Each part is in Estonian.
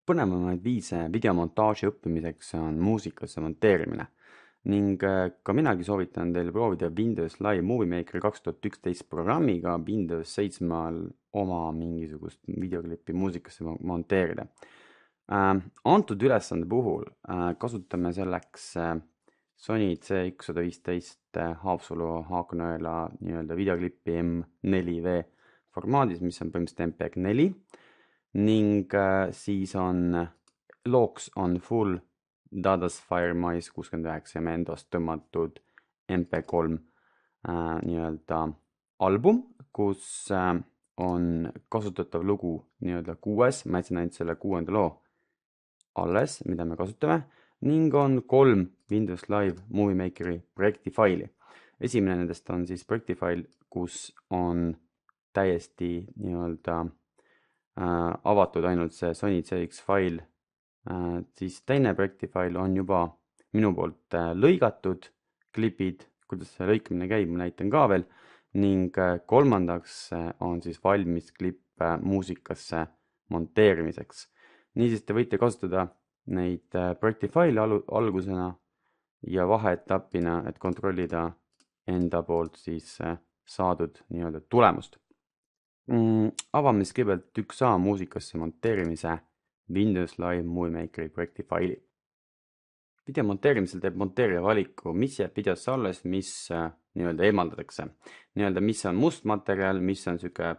Põnevamaid viise videomontaaži õppimiseks on muusikasse monteerimine ning ka minagi soovitan teile proovida Windows Live Movie Maker 2011 programmiga Windows 7-l oma mingisugust videoklippi muusikasse monteerida. Antud ülesande puhul kasutame selleks Sony CX115 Haapsalu Haakunõela nii-öelda videoklippi M4V formaadis, mis on põhimõtteliselt MPEG-4 ning siis looks on full Dadas Firemice 69 ja Mendost tõmmatud MP3 nii-öelda album, kus on kasutatav lugu nii-öelda 6, ma jätsin ainult selle 6. loo alles, mida me kasutame, ning on 3 Windows Live Movie Makeri projekti faili. Esimene nendest on siis projekti fail, kus on täiesti nii-öelda avatud ainult see Sony CX fail, siis teine projekti fail on juba minu poolt lõigatud klipid, kuidas see lõikamine käib, ma näitan ka veel, ning kolmandaks on siis valmis klipp muusikasse monteerimiseks. Niisiis te võite kasutada neid projekti faile algusena ja vaheetapina, et kontrollida enda poolt siis saadud nii-öelda tulemust. Avame siis kõigepealt 1A muusikasse monteerimise Windows Live Movie Makeri projekti faili. Video monteerimisel teeb monteerija valiku, mis jääb videosse alles, mis nii-öelda eemaldatakse. Nii-öelda, mis on must materjal, mis on siuke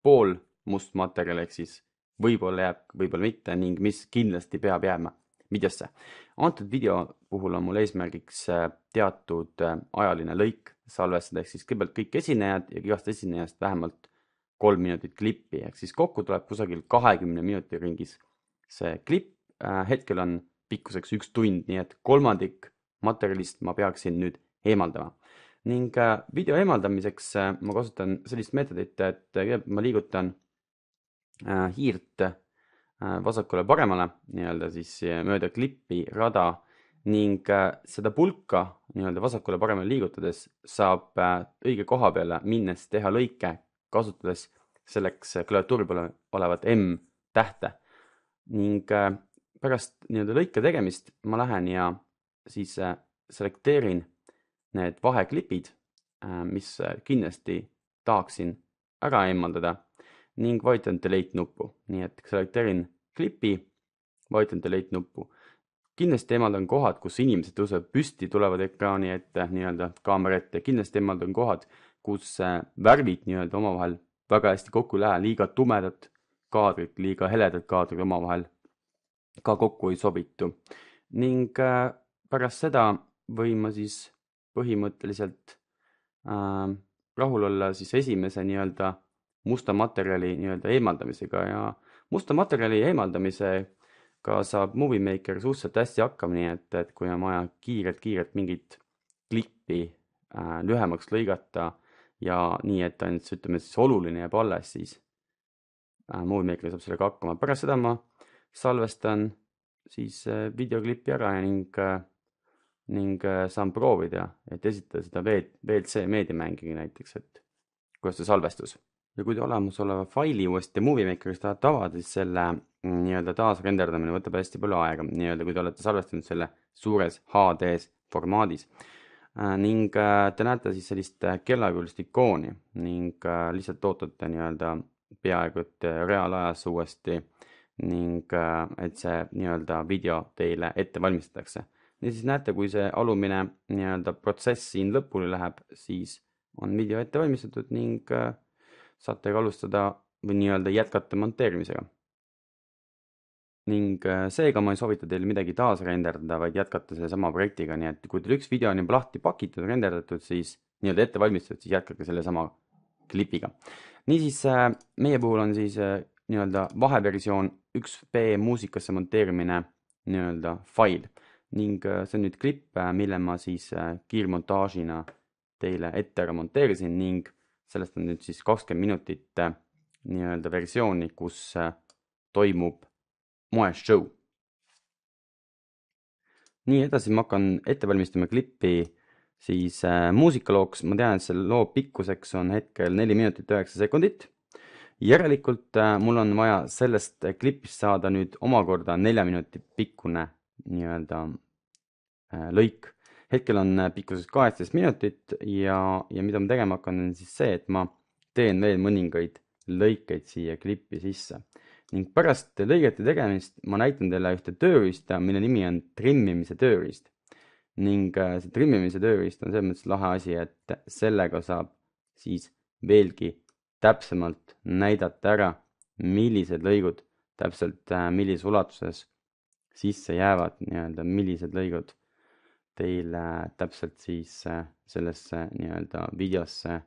pool must materjal, ehk siis võib-olla jääb, võib-olla mitte, ning mis kindlasti peab jääma videosse. Antud video puhul on mul eesmärgiks teatud ajaline lõik salvestada, ehk siis kõigepealt kõik esinejad ja igast esinejast vähemalt 3 minutit klippi, ehk siis kokku tuleb kusagil 20 minuti ringis see klipp. Hetkel on pikkuseks 1 tund, nii et kolmandik materjalist ma peaksin nüüd eemaldama. Ning video eemaldamiseks ma kasutan sellist meetodit, et ma liigutan hiirt vasakule paremale, nii-öelda siis mööda klippi rada, ning seda pulka nii-öelda vasakule paremale liigutades saab õige koha peale minnes teha lõike, kasutades selleks klaviatuuri peal olevat M-tähte. Ning pärast nii-öelda lõike tegemist ma lähen ja siis selekteerin need vaheklipid, mis kindlasti tahaksin ära eemaldada, ning vajutan delete nuppu. Nii et selekteerin klipi, vajutan delete nuppu. Kindlasti eemaldan kohad, kus inimesed tõusevad püsti, tulevad ekraani ette, nii-öelda kaamera ette. Kindlasti eemaldan kohad, kus värvid nii-öelda omavahel väga hästi kokku ei lähe, liiga tumedat kaadrit, liiga heledat kaadrit omavahel ka kokku ei sobitu. Ning pärast seda võin ma siis põhimõtteliselt rahul olla siis esimese nii-öelda musta materjali nii-öelda eemaldamisega, ja musta materjali eemaldamisega saab Movie Maker suhteliselt hästi hakkama, nii et kui on vaja kiirelt mingit klippi lühemaks lõigata ja nii, et ainult ütleme siis oluline jääb alles, siis Movie Maker saab sellega hakkama. Pärast seda ma salvestan siis videoklippi ära ning saan proovida, et esitada seda VLC meediamängiga näiteks, et kuidas see salvestus. Ja kui te olemasoleva faili uuesti Movie Makerist tahate avada, siis selle nii-öelda taasrenderdamine võtab hästi palju aega, nii-öelda kui te olete salvestanud selle suures HD formaadis. Ning te näete siis sellist kellaküljest ikooni ning lihtsalt ootate nii-öelda peaaegu et reaalajas uuesti ning et see nii-öelda video teile ette valmistatakse. Ja siis näete, kui see alumine nii-öelda protsess siin lõpuni läheb, siis on video ette valmistatud ning saate ka alustada või nii-öelda jätkata monteerimisega. Ning seega ma ei soovita teile midagi taasrenderdada, vaid jätkata selle sama projektiga, nii et kui teil üks video on juba lahti pakitud, renderdatud, siis nii-öelda ette valmistatud, siis jätkake selle sama klipiga. Niisiis meie puhul on siis nii-öelda vaheversioon 1B muusikasse monteerimine nii-öelda fail. Ning see on nüüd klipp, mille ma siis kiirmontaažina teile ette ära monteerisin, ning sellest on nüüd siis 20 minutit nii-öelda versiooni, kus toimub moeshow. Nii edasi ma hakkan ette valmistama klippi siis muusikalooks. Ma tean, et selle loo pikkuseks on hetkel 4 minutit 9 sekundit Järelikult mul on vaja sellest klipist saada nüüd omakorda 4 minuti pikkune nii-öelda lõik. Hetkel on pikkuses 18 minutit ja mida ma tegema hakkan on siis see, et ma teen veel mõningaid lõikeid siia klippi sisse. Ning pärast lõigete tegemist ma näitan teile ühte tööriista, mille nimi on trimmimise tööriist. Ning see trimmimise tööriist on selles mõttes lahe asi, et sellega saab siis veelgi täpsemalt näidata ära, millised lõigud täpselt millises ulatuses sisse jäävad, nii-öelda millised lõigud teil täpselt siis sellesse nii-öelda videosse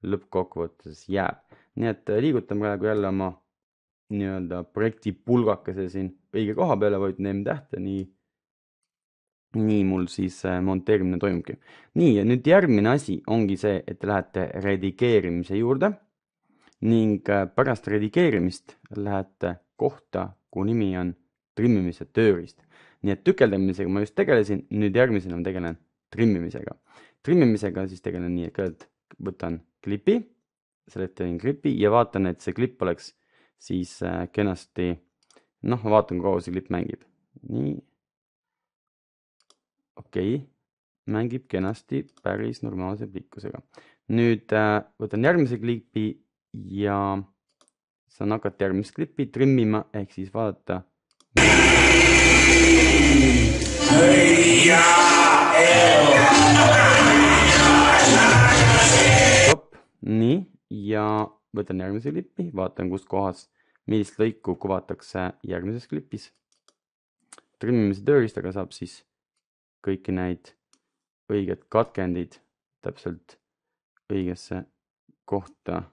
lõppkokkuvõttes jääb. Nii et liigutan praegu jälle oma nii-öelda projekti pulgakese siin õige koha peale, vaid neem tähte, nii mul siis monteerimine toimubki. Nii, ja nüüd järgmine asi ongi see, et te lähete redigeerimise juurde ning pärast redigeerimist lähete kohta, kuhu nimi on trimmimise tööriist. Nii et tükeldamisega ma just tegelesin, nüüd järgmisena ma tegelen trimmimisega. Trimmimisega siis tegelen nii, et võtan klipi, selekteerin klipi ja vaatan, et see klipp oleks siis kenasti, ma vaatan, kui kaua see klipp mängib. Nii. Okei, mängib kenasti päris normaalse pikkusega. Nüüd võtan järgmise klipi ja saan hakata järgmist klippi trimmima, ehk siis vaadata. Nii, ja võtan järgmise klippi, vaatan, kus kohas, millist lõiku kuvatakse järgmises klipis. Trimmimise tööriistaga saab siis kõiki neid õiged katkendid täpselt õigesse kohta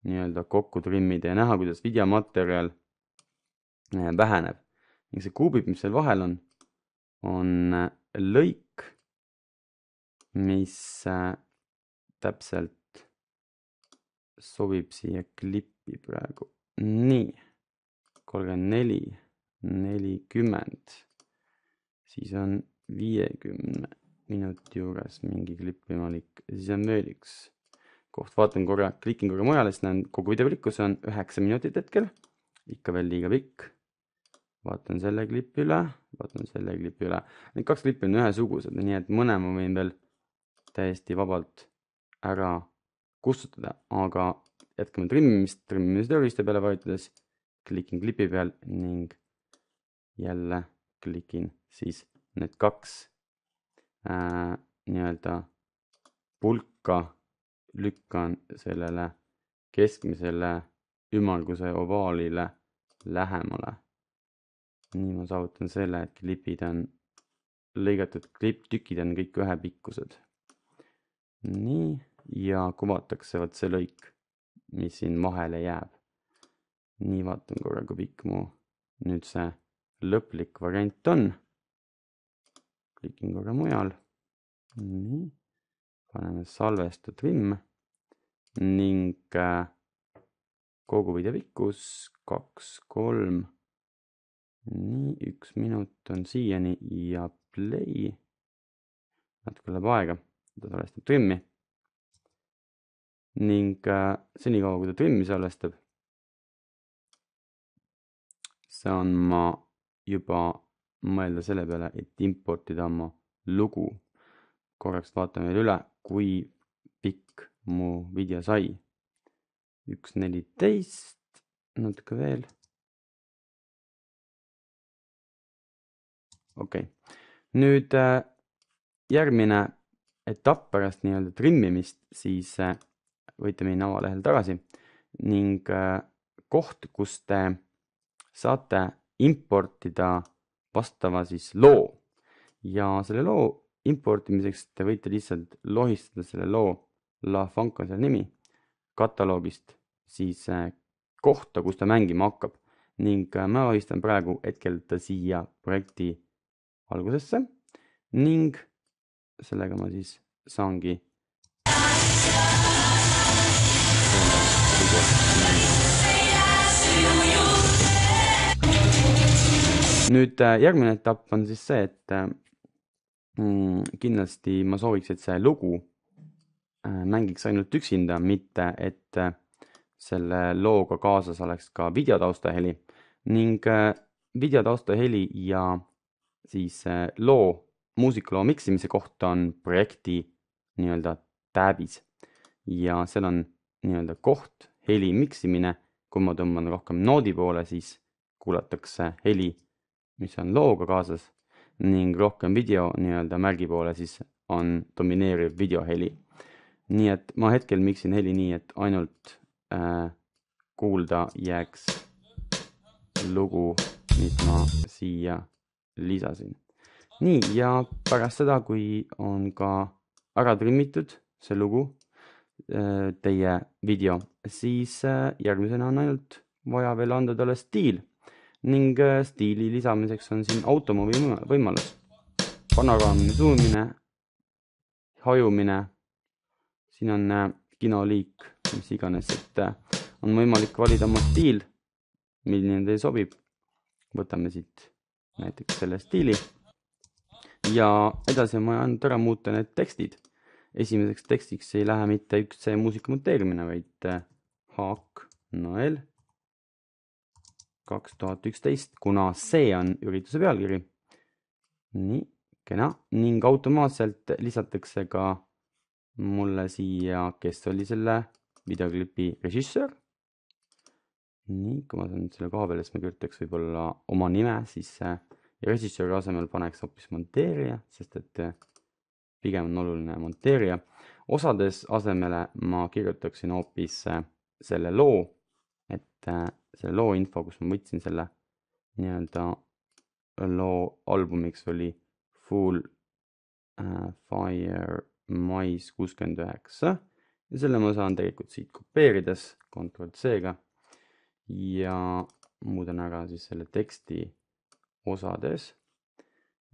nii-öelda kokku trimmida ja näha, kuidas videomaterjal väheneb. Ning see kuubib, mis seal vahel on lõik, mis täpselt sobib siia klippi praegu. Nii, 34, 40, siis on 50 minuti juures mingi klipp võimalik, siis on veel üks koht, vaatan korra, klikin korra mujale, siis näen kogu video pikkus on 9 minutit hetkel, ikka veel liiga pikk. Vaatan selle klipi üle, Need 2 klippi on ühesugused, nii et mõne ma võin veel täiesti vabalt ära kustutada, aga jätkame trimmimist, trimmimise tööriista peale vajutades, klikin klipi peal ning jälle klikin siis need 2 nii-öelda pulka lükkan sellele keskmisele ümmarguse ovaalile lähemale. Nii ma saavutan selle, et klipid on lõigatud, klipptükid on kõik ühe pikkused. Nii, ja kuvatakse võt see lõik, mis siin vahele jääb. Nii, vaatan korra, kui pikk mu nüüd see lõplik variant on. Klikin korra mujal. Nii, paneme salvesta trim ning kogu video pikkus 2-3. Nii, 1 minut on siiani ja play. Natuke läheb aega, ta salvestab trimmi. Ning senikaua, kui ta trimmi salvestab, saan ma juba mõelda selle peale, et importida oma lugu. Korraks vaatame veel üle, kui pikk mu video sai. 1.14, natuke veel. Okei. Nüüd järgmine etapp pärast nii-öelda trimmimist, siis võite minna avalehel tagasi ning koht, kus te saate importida vastava siis loo. Ja selle loo importimiseks te võite lihtsalt lohistada selle loo, La Funk on selle nimi, kataloogist siis kohta, kus ta mängima hakkab. Ning ma lohistan praegu hetkel ta siia projekti algusesse ning sellega ma siis saangi nüüd järgmine etapp on siis see, et kindlasti ma sooviks, et see lugu mängiks ainult üksinda, mitte et selle looga kaasas oleks ka videotaustaheli ning videotaustaheli ja siis muusikaloo miksimise kohta on projekti nii-öelda tabis ja seal on nii-öelda koht heli miksimine. Kui ma tõmban rohkem noodi poole, siis kuulatakse heli, mis on looga kaasas ning rohkem video nii-öelda märgi poole, siis on domineeriv videoheli. Nii et ma hetkel miksin heli nii, et ainult kuulda jääks lugu, mis ma siia lisasin. Nii, ja pärast seda, kui on ka ära trimmitud see lugu, teie video, siis järgmisena on ainult vaja veel anda talle stiil ning stiili lisamiseks on siin automovi võimalus. Panoraamine, zoomine, hajumine, siin on kinoliik, mis iganes, et on võimalik valida oma stiil, milline teile sobib. Võtame siit näiteks selle stiili ja edasi on vaja ära muuta need tekstid. Esimeseks tekstiks ei lähe mitte üks see muusika monteerimine, vaid Haak Noel 2011, kuna see on ürituse pealkiri. Nii, kena. Ning automaatselt lisatakse ka mulle siia, kes oli selle videoklipi režissöör. Nii, kui ma saan selle koha peale, siis ma kirjutaks võib-olla oma nime, siis režissööri asemel paneks hoopis monteerija, sest et pigem on oluline monteerija. Osades asemele ma kirjutaksin hoopis selle loo, et selle loo info, kus ma võtsin selle nii-öelda loo albumiks oli Full Fire mais 69 ja selle ma saan tegelikult siit kopeerides Ctrl+C-ga ja muudan ära siis selle teksti osades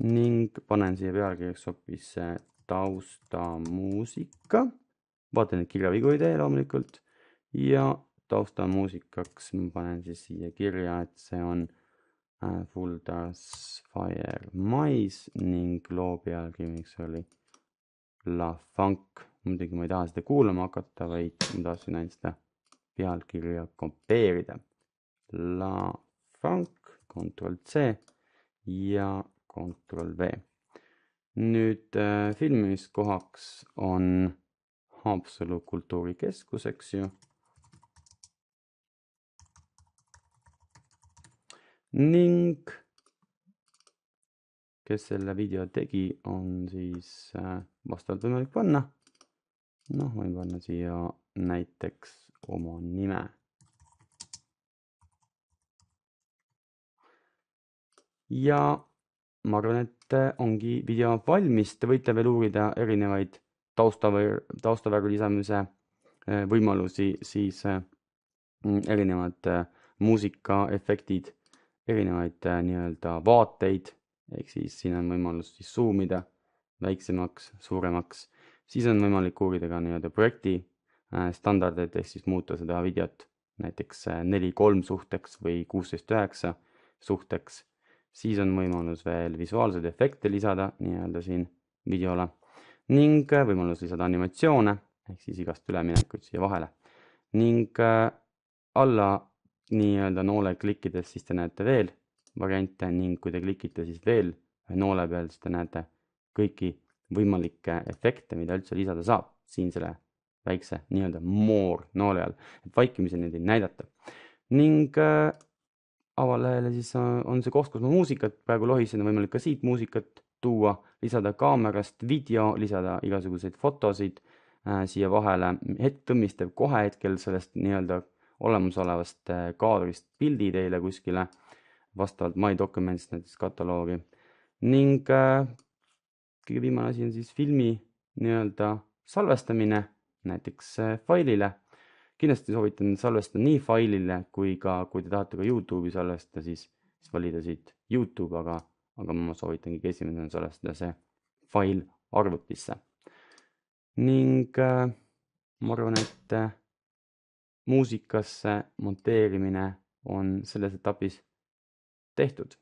ning panen siia pealkirjaks hoopis taustamuusika. Vaatan, et kirjavigu ei tee loomulikult ja taustamuusikaks ma panen siis siia kirja, et see on Full Fire mais ning loo pealkirjaks oli La Funk. Muidugi ma ei taha seda kuulama hakata, vaid ma tahtsin ainult seda pealkirja kopeerida. La Funk, Ctrl+C ja Ctrl+V. Nüüd filmimiskohaks on Haapsalu kultuurikeskus, eks ju. Ning kes selle video tegi, on siis vastavalt võimalik panna. Noh, võin panna siia näiteks oma nime. Ja ma arvan, et ongi video valmis. Te võite veel uurida erinevaid taustavärvi lisamise võimalusi, siis erinevad muusikaefektid, erinevaid nii-öelda vaateid, ehk siis siin on võimalus siis zoomida väiksemaks, suuremaks. Siis on võimalik uurida ka nii-öelda projekti standardeid, ehk siis muuta seda videot näiteks 4:3 suhteks või 16:9 suhteks. Siis on võimalus veel visuaalseid efekte lisada nii-öelda siin videole ning võimalus lisada animatsioone, ehk siis igast üleminekuid siia vahele. Ning alla nii-öelda noole klikkides siis te näete veel variante ning kui te klikite siis veel noole peal, siis te näete kõiki võimalikke efekte, mida üldse lisada saab siin selle väikse nii-öelda more noole all, et vaikimisi neid ei näidata. Ning avalehele siis on see koht, kus ma muusikat praegu lohisen, on võimalik ka siit muusikat tuua, lisada kaamerast video, lisada igasuguseid fotosid siia vahele. Hetk tõmmistev kohe hetkel sellest nii-öelda olemasolevast kaadrist pildi teile kuskile vastavalt My Documents näiteks kataloogi. Ning kõige viimane asi on siis filmi nii-öelda salvestamine näiteks failile. Kindlasti soovitan salvestada nii failile kui ka, kui te tahate ka YouTube'i salvestada, siis valida siit YouTube, aga ma soovitangi esimesena salvestada see fail arvutisse. Ning ma arvan, et muusikasse monteerimine on selles etapis tehtud.